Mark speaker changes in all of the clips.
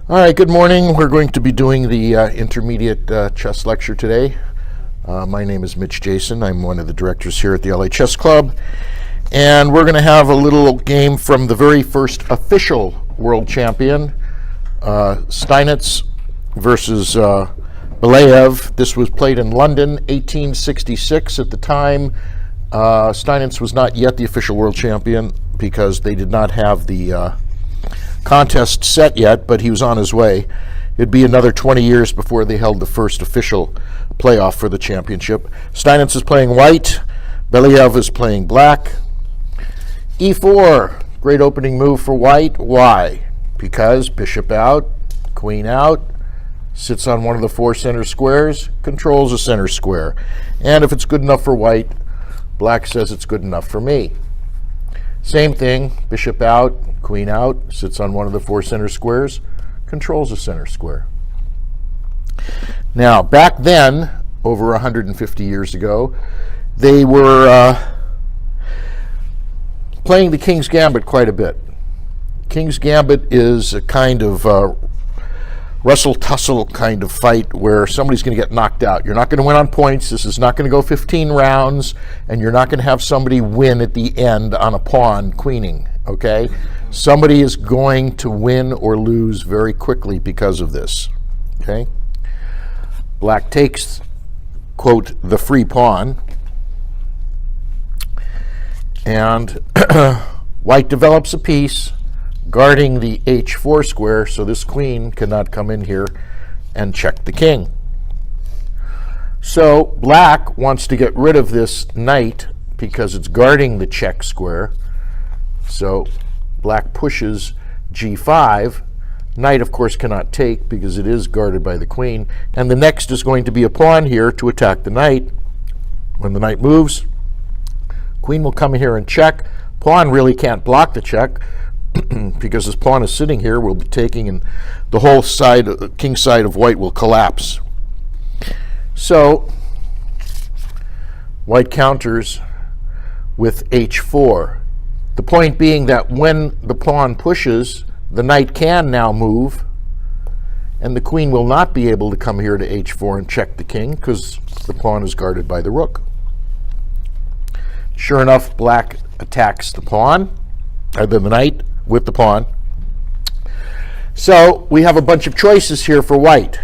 Speaker 1: All right, good morning. We're going to be doing the intermediate chess lecture today. My name is Mitch Jason. I'm one of the directors here at the LA Chess Club. And we're going to have a little game from the very first official world champion, Steinitz versus Belayev. This was played in London, 1866. At the time, Steinitz was not yet the official world champion because they did not have the contest set yet, but he was on his way. It'd be another 20 years before they held the first official playoff for the championship. Steinitz is playing white. Belayev is playing black. E4, great opening move for white. Why? Because bishop out, queen out, sits on one of the four center squares, controls a center square. And if it's good enough for white, black says it's good enough for me. Same thing, bishop out, queen out, sits on one of the four center squares, controls a center square. Now, back then, over 150 years ago, they were playing the King's Gambit quite a bit. King's Gambit is a kind of wrestle-tussle kind of fight where somebody's going to get knocked out. You're not going to win on points. This is not going to go 15 rounds, and you're not going to have somebody win at the end on a pawn queening, okay? Somebody is going to win or lose very quickly because of this, okay? Black takes, quote, the free pawn, and white develops a piece guarding the h4 square, so this queen cannot come in here and check the king. So black wants to get rid of this knight because it's guarding the check square. So black pushes g5. Knight, of course, cannot take because it is guarded by the queen. And the next is going to be a pawn here to attack the knight. When the knight moves, queen will come here and check. Pawn really can't block the check because this pawn is sitting here, will be taking, and the whole side, king side of white will collapse. So white counters with h4. The point being that when the pawn pushes, the knight can now move, and the queen will not be able to come here to h4 and check the king because the pawn is guarded by the rook. Sure enough, black attacks the pawn, the knight, with the pawn. So we have a bunch of choices here for white.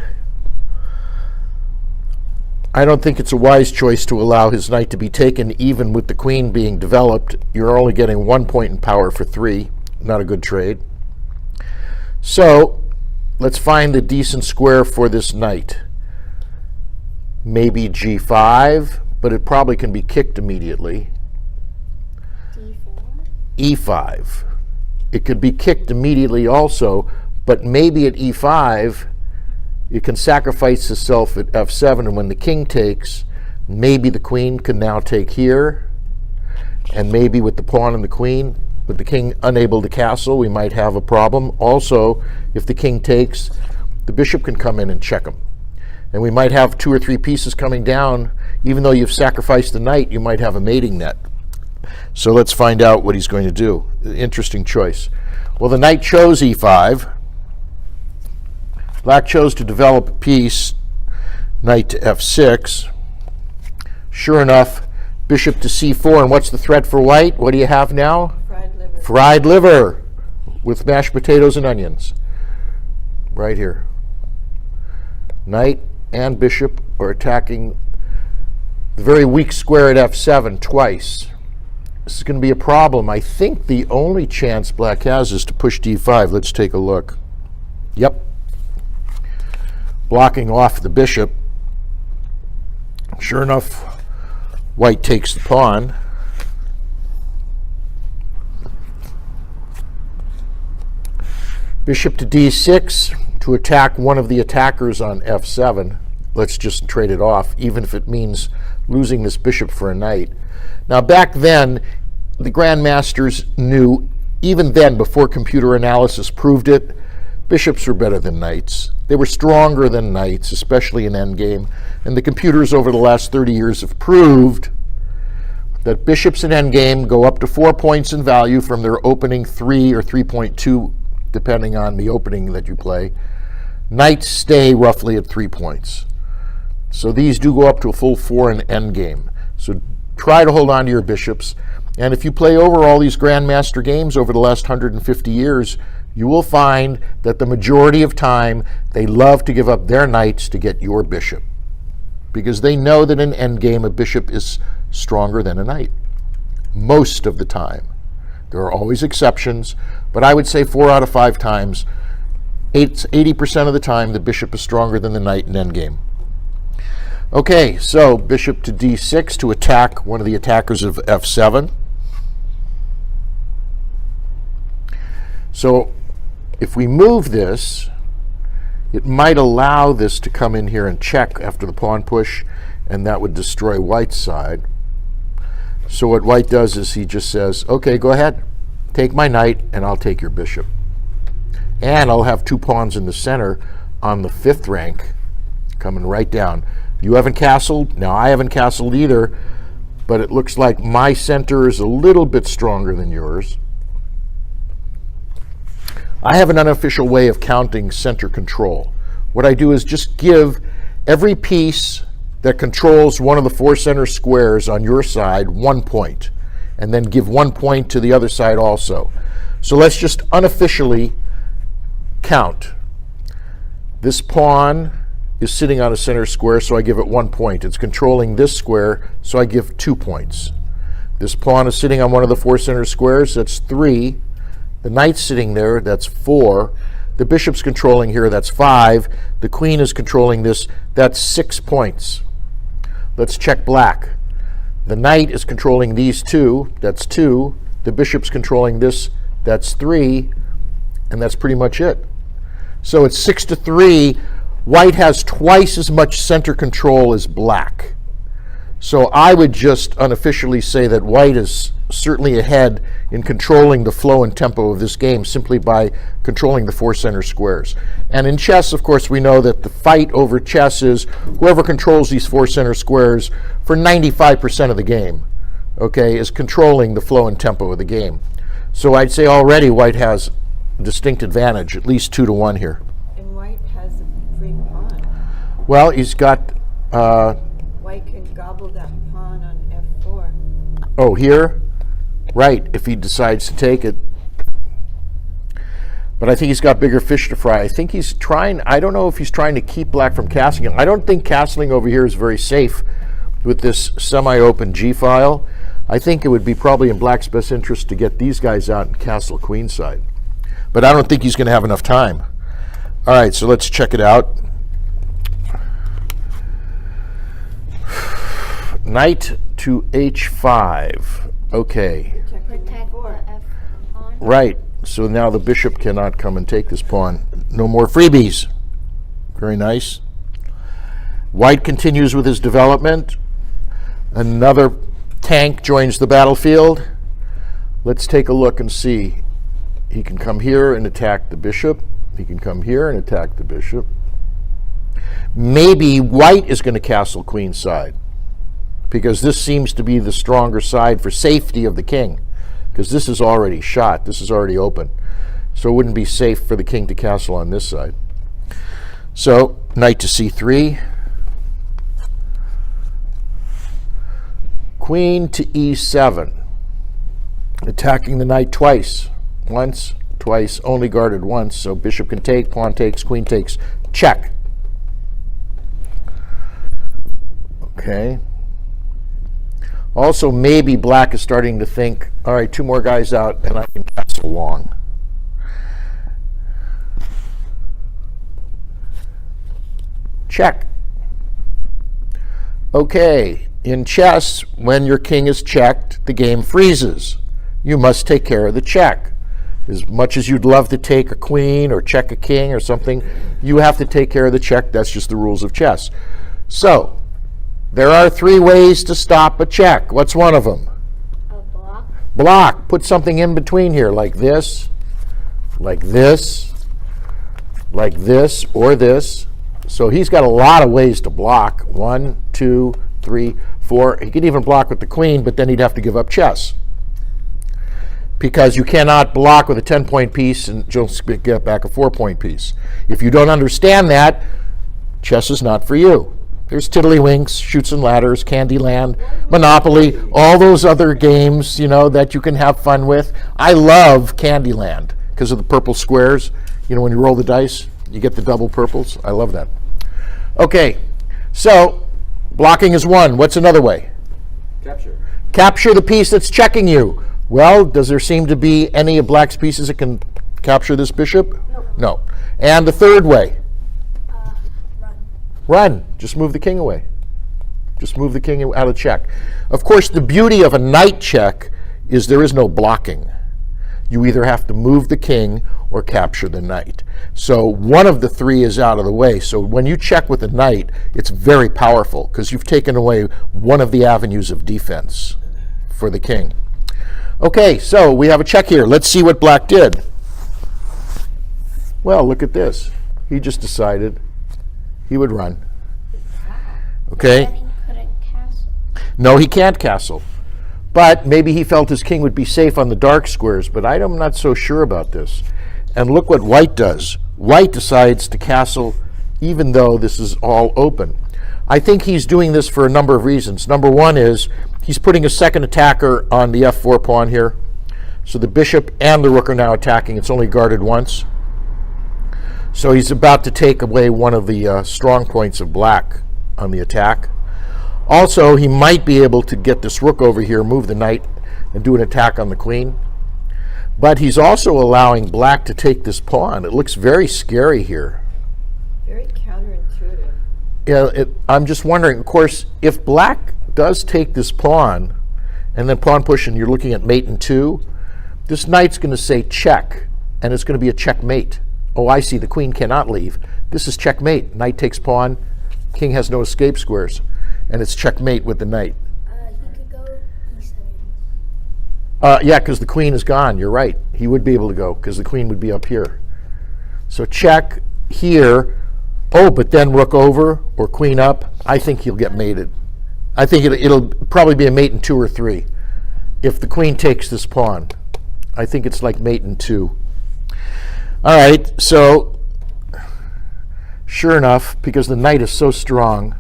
Speaker 1: I don't think it's a wise choice to allow his knight to be taken even with the queen being developed. You're only getting 1 point in power for 3. Not a good trade. So let's find a decent square for this knight. Maybe g5, but it probably can be kicked immediately. E5. It could be kicked immediately also, but maybe at e5, you can sacrifice itself at f7, and when the king takes, maybe the queen can now take here, and maybe with the pawn and the queen, with the king unable to castle, we might have a problem. Also, if the king takes, the bishop can come in and check him. And we might have 2 or 3 pieces coming down. Even though you've sacrificed the knight, you might have a mating net. So let's find out what he's going to do. Interesting choice. Well, the knight chose e5. Black chose to develop a piece, knight to f6. Sure enough, bishop to c4. And what's the threat for white? What do you have now?
Speaker 2: Fried liver.
Speaker 1: Fried liver with mashed potatoes and onions. Right here. Knight and bishop are attacking the very weak square at f7 twice. This is going to be a problem. I think the only chance black has is to push d5. Let's take a look. Yep. Blocking off the bishop. Sure enough, white takes the pawn. Bishop to d6 to attack one of the attackers on f7. Let's just trade it off, even if it means losing this bishop for a knight. Now, back then, the grandmasters knew, even then, before computer analysis proved it, bishops were better than knights. They were stronger than knights, especially in endgame. And the computers over the last 30 years have proved that bishops in endgame go up to 4 points in value from their opening 3 or 3.2, depending on the opening that you play, Knights stay roughly at 3 points. So these do go up to a full 4 in endgame. So try to hold on to your bishops. And if you play over all these Grandmaster games over the last 150 years, you will find that the majority of time they love to give up their knights to get your bishop, because they know that in endgame a bishop is stronger than a knight most of the time. There are always exceptions, but I would say 4 out of 5 times, 80% of the time, the bishop is stronger than the knight in endgame. Okay, so bishop to d6 to attack one of the attackers of f7. So if we move this, it might allow this to come in here and check after the pawn push, and that would destroy white's side. So what white does is he just says, okay, go ahead, take my knight, and I'll take your bishop. And I'll have 2 pawns in the center on the 5th rank coming right down. You haven't castled. Now, I haven't castled either, but it looks like my center is a little bit stronger than yours. I have an unofficial way of counting center control. What I do is just give every piece that controls one of the 4 center squares on your side 1 point, and then give 1 point to the other side also. So let's just unofficially count. This pawn is sitting on a center square, so I give it 1 point. It's controlling this square, so I give 2 points. This pawn is sitting on one of the 4 center squares, that's 3. The knight's sitting there, that's 4. The bishop's controlling here, that's 5. The queen is controlling this, that's 6 points. Let's check black. The knight is controlling these 2, that's 2. The bishop's controlling this, that's 3. And that's pretty much it. So it's 6-3. White has twice as much center control as black. So I would just unofficially say that white is certainly ahead in controlling the flow and tempo of this game simply by controlling the 4 center squares. And in chess, of course, we know that the fight over chess is whoever controls these 4 center squares for 95% of the game, okay, is controlling the flow and tempo of the game. So I'd say already white has a distinct advantage, at least 2-1 here.
Speaker 2: And white has a free pawn.
Speaker 1: Well, he's got...
Speaker 2: White can gobble that pawn on f4.
Speaker 1: Oh, here? Right, if he decides to take it. But I think he's got bigger fish to fry. I think he's trying, I don't know if he's trying to keep black from castling it. I don't think castling over here is very safe with this semi-open g-file. I think it would be probably in black's best interest to get these guys out and castle queenside. But I don't think he's going to have enough time. All right, so let's check it out. Knight to h5. Okay.
Speaker 2: Protect the f pawn.
Speaker 1: Right. So now the bishop cannot come and take this pawn. No more freebies. Very nice. White continues with his development. Another tank joins the battlefield. Let's take a look and see. He can come here and attack the bishop. He can come here and attack the bishop. Maybe white is going to castle queenside, because this seems to be the stronger side for safety of the king, because this is already shot. This is already open. So it wouldn't be safe for the king to castle on this side. So knight to c3. Queen to e7. Attacking the knight twice. Once, twice, only guarded once. So bishop can take, pawn takes, queen takes, check. Okay. Also, maybe black is starting to think, all right, 2 more guys out and I can castle long. Check. Okay, in chess, when your king is checked, the game freezes. You must take care of the check. As much as you'd love to take a queen or check a king or something, you have to take care of the check. That's just the rules of chess. So, there are 3 ways to stop a check. What's one of them?
Speaker 2: A block.
Speaker 1: Block. Put something in between here, like this, like this, like this, or this. So he's got a lot of ways to block. 1, 2, 3, 4. He could even block with the queen, but then he'd have to give up chess. because you cannot block with a 10-point piece and just get back a 4-point piece. If you don't understand that, chess is not for you. There's Tiddlywinks, Chutes and Ladders, Candyland, Monopoly, all those other games, that you can have fun with. I love Candyland because of the purple squares. When you roll the dice, you get the double purples. I love that. Okay, so blocking is one. What's another way?
Speaker 3: Capture.
Speaker 1: Capture the piece that's checking you. Well, does there seem to be any of black's pieces that can capture this bishop? No. And the third way? Run. Just move the king away. Just move the king out of check. Of course, the beauty of a knight check is there is no blocking. You either have to move the king or capture the knight. So one of the three is out of the way. So when you check with a knight, it's very powerful because you've taken away one of the avenues of defense for the king. Okay, so we have a check here. Let's see what black did. Well, look at this. He just decided he would run. Okay?
Speaker 4: Then he couldn't castle.
Speaker 1: No, he can't castle. But maybe he felt his king would be safe on the dark squares, but I'm not so sure about this. And look what white does. White decides to castle even though this is all open. I think he's doing this for a number of reasons. Number one is he's putting a second attacker on the f4 pawn here. So the bishop and the rook are now attacking. It's only guarded once. So he's about to take away one of the strong points of black on the attack. Also, he might be able to get this rook over here, move the knight, and do an attack on the queen. But he's also allowing black to take this pawn. It looks very scary here.
Speaker 2: Very counterintuitive.
Speaker 1: Yeah, I'm just wondering, of course, if black does take this pawn, and then pawn push, and you're looking at mate in 2, this knight's going to say check, and it's going to be a checkmate. Oh, I see, the queen cannot leave. This is checkmate. Knight takes pawn, king has no escape squares, and it's checkmate with the knight.
Speaker 4: He could go e7.
Speaker 1: Yeah, because the queen is gone. You're right. He would be able to go because the queen would be up here. So check here. Oh, but then rook over or queen up. I think he'll get mated. I think it'll probably be a mate in 2 or 3 if the queen takes this pawn. I think it's like mate in 2. All right, so sure enough, because the knight is so strong,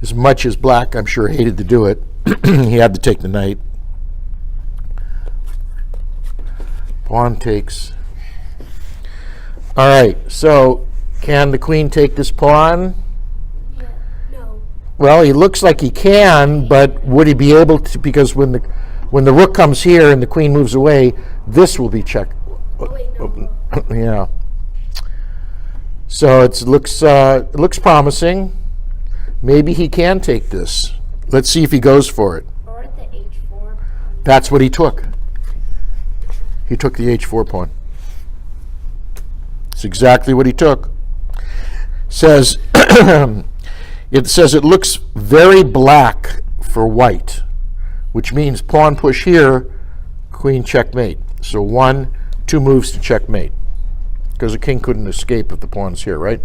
Speaker 1: as much as black, I'm sure, hated to do it, he had to take the knight. Pawn takes. All right, so can the queen take this pawn?
Speaker 4: Yeah. No.
Speaker 1: Well, he looks like he can, but would he be able to? Because when the rook comes here and the queen moves away, this will be checked.
Speaker 4: Oh, wait, no.
Speaker 1: Yeah. So it looks promising. Maybe he can take this. Let's see if he goes for it.
Speaker 4: Or the h4.
Speaker 1: That's what he took. He took the h4 pawn. It's exactly what he took. Says it says it looks very black for white, which means pawn push here, queen checkmate. So 1, 2 moves to checkmate, because the king couldn't escape if the pawn's here, right?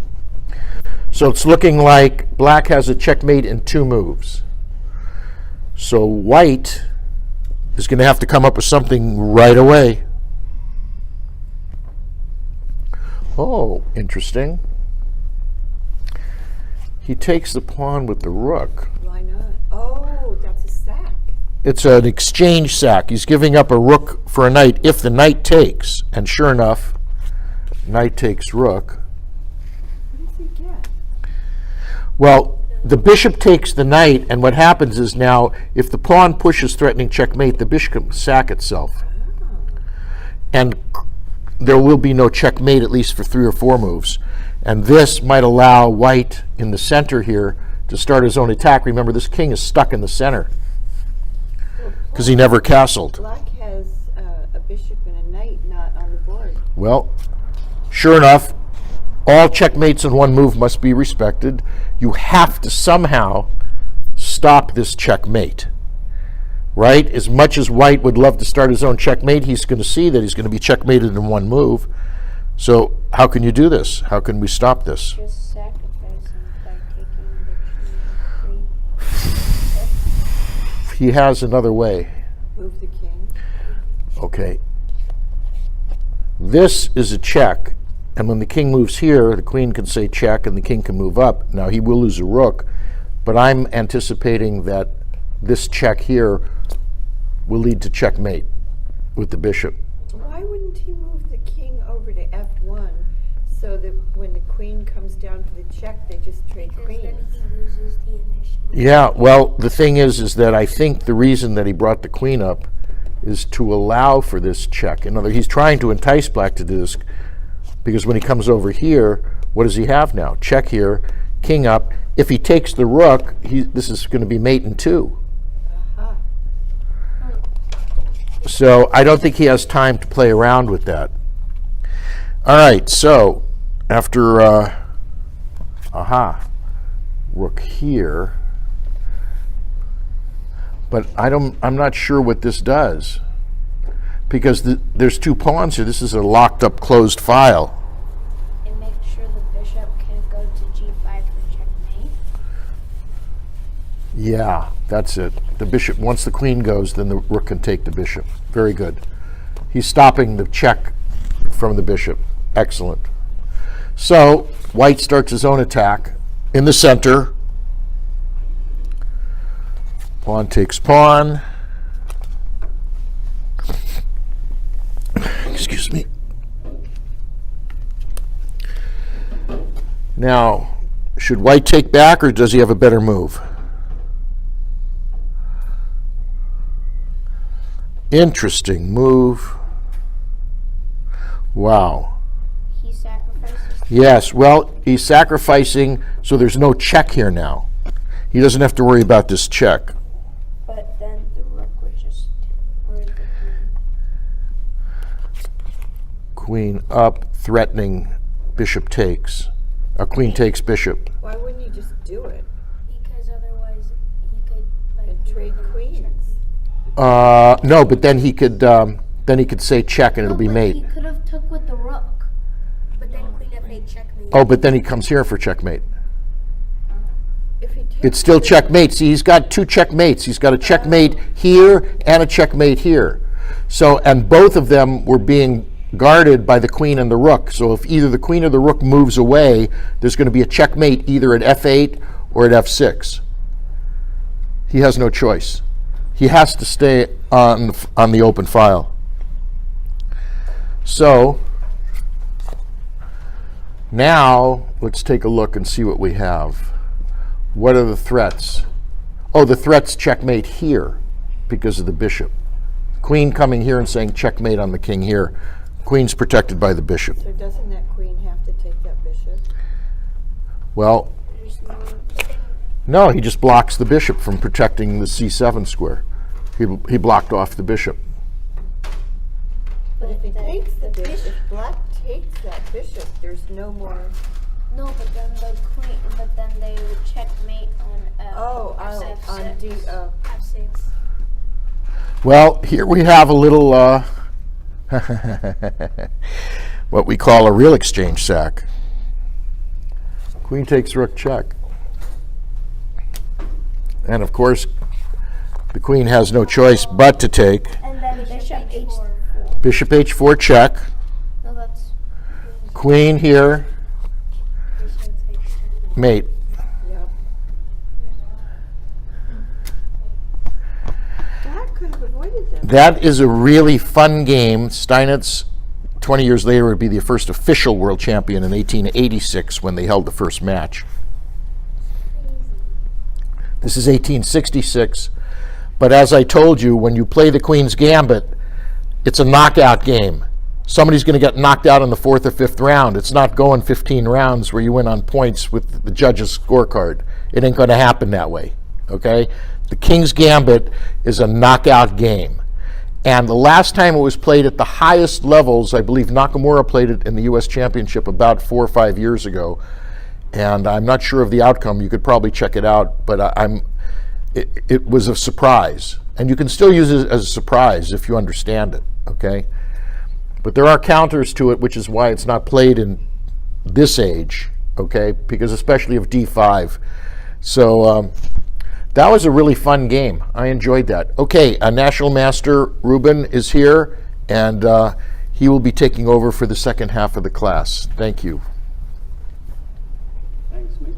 Speaker 1: So it's looking like black has a checkmate in 2 moves. So white is going to have to come up with something right away. Oh, interesting. He takes the pawn with the rook.
Speaker 2: Why not? Oh, that's a sack.
Speaker 1: It's an exchange sack. He's giving up a rook for a knight if the knight takes. And sure enough, knight takes rook.
Speaker 2: What does he get?
Speaker 1: Well, the bishop takes the knight, and what happens is now, if the pawn pushes threatening checkmate, the bishop can sack itself. And there will be no checkmate, at least for 3 or 4 moves. And this might allow white in the center here to start his own attack. Remember, this king is stuck in the center because he never castled.
Speaker 2: Black has a bishop and a knight not on the board.
Speaker 1: Well, sure enough, all checkmates in 1 move must be respected. You have to somehow stop this checkmate, right? As much as white would love to start his own checkmate, he's going to see that he's going to be checkmated in 1 move. So how can you do this? How can we stop this?
Speaker 4: Just sacrifice him by taking the king.
Speaker 1: He has another way.
Speaker 2: Move the king.
Speaker 1: Okay. This is a check, and when the king moves here, the queen can say check and the king can move up. Now he will lose a rook, but I'm anticipating that this check here will lead to checkmate with the bishop.
Speaker 2: Why wouldn't he move the king over to F1 so that when the queen comes down for the check, they just trade
Speaker 4: Because then
Speaker 2: queens?
Speaker 4: he loses the initiative.
Speaker 1: Yeah, well, the thing is that I think the reason that he brought the queen up is to allow for this check. In other words, he's trying to entice black to do this, because when he comes over here, what does he have now? Check here, king up. If he takes the rook, this is going to be mate in 2.
Speaker 2: Aha.
Speaker 1: So I don't think he has time to play around with that. All right, so after rook here, but I'm not sure what this does, because there's 2 pawns here. This is a locked up closed file.
Speaker 4: It makes sure the bishop can go to G5 for checkmate.
Speaker 1: Yeah, that's it. The bishop, once the queen goes, then the rook can take the bishop. Very good. He's stopping the check from the bishop. Excellent. So white starts his own attack in the center. Pawn takes pawn. Excuse me. Now, should white take back, or does he have a better move? Interesting move. Wow.
Speaker 4: He sacrifices.
Speaker 1: Yes, well, he's sacrificing, so there's no check here now. He doesn't have to worry about this check.
Speaker 4: But then the rook would just, or the queen.
Speaker 1: Queen up, threatening, bishop takes. Queen takes bishop.
Speaker 2: Why wouldn't you just do it
Speaker 4: Because otherwise he could like
Speaker 2: and trade queens?
Speaker 1: No, but then he could say check and it'll be mate.
Speaker 4: He could have took with the rook. But then queen f8 checkmate.
Speaker 1: Oh, but then he comes here for checkmate.
Speaker 2: If he takes
Speaker 1: It's still checkmate. See, he's got 2 checkmates. He's got a checkmate here and a checkmate here. So, and both of them were being guarded by the queen and the rook. So if either the queen or the rook moves away, there's going to be a checkmate either at f8 or at f6. He has no choice. He has to stay on the open file. So now let's take a look and see what we have. What are the threats? Oh, the threat's checkmate here because of the bishop. Queen coming here and saying checkmate on the king here. Queen's protected by the bishop.
Speaker 2: So doesn't that queen have to take that bishop?
Speaker 1: Well, no, he just blocks the bishop from protecting the c7 square. He blocked off the bishop.
Speaker 2: But if he takes the bishop, if black takes that bishop, there's no more.
Speaker 4: No, but then the queen, but then they would checkmate on
Speaker 2: F6. On D.
Speaker 4: F6.
Speaker 1: Well, here we have a little what we call a real exchange sack. Queen takes rook check. And of course, the queen has no choice but to take.
Speaker 4: And then bishop h4.
Speaker 1: Bishop h4 check.
Speaker 4: No, that's
Speaker 1: Queen here,
Speaker 4: bishop h4.
Speaker 1: mate.
Speaker 2: Yep. Black could have avoided them.
Speaker 1: That is a really fun game. Steinitz, 20 years later, would be the first official world champion in 1886 when they held the first match. This is 1866. But as I told you, when you play the Queen's Gambit, it's a knockout game. Somebody's going to get knocked out in the 4th or 5th round. It's not going 15 rounds where you win on points with the judge's scorecard. It ain't going to happen that way, okay? The King's Gambit is a knockout game. And the last time it was played at the highest levels, I believe Nakamura played it in the U.S. Championship about 4 or 5 years ago. And I'm not sure of the outcome. You could probably check it out, but it was a surprise. And you can still use it as a surprise if you understand it, okay? But there are counters to it, which is why it's not played in this age, okay? Because especially of D5. So that was a really fun game. I enjoyed that. Okay, National Master Ruben is here, and He will be taking over for the second half of the class. Thank you.
Speaker 3: Thanks, Mitch.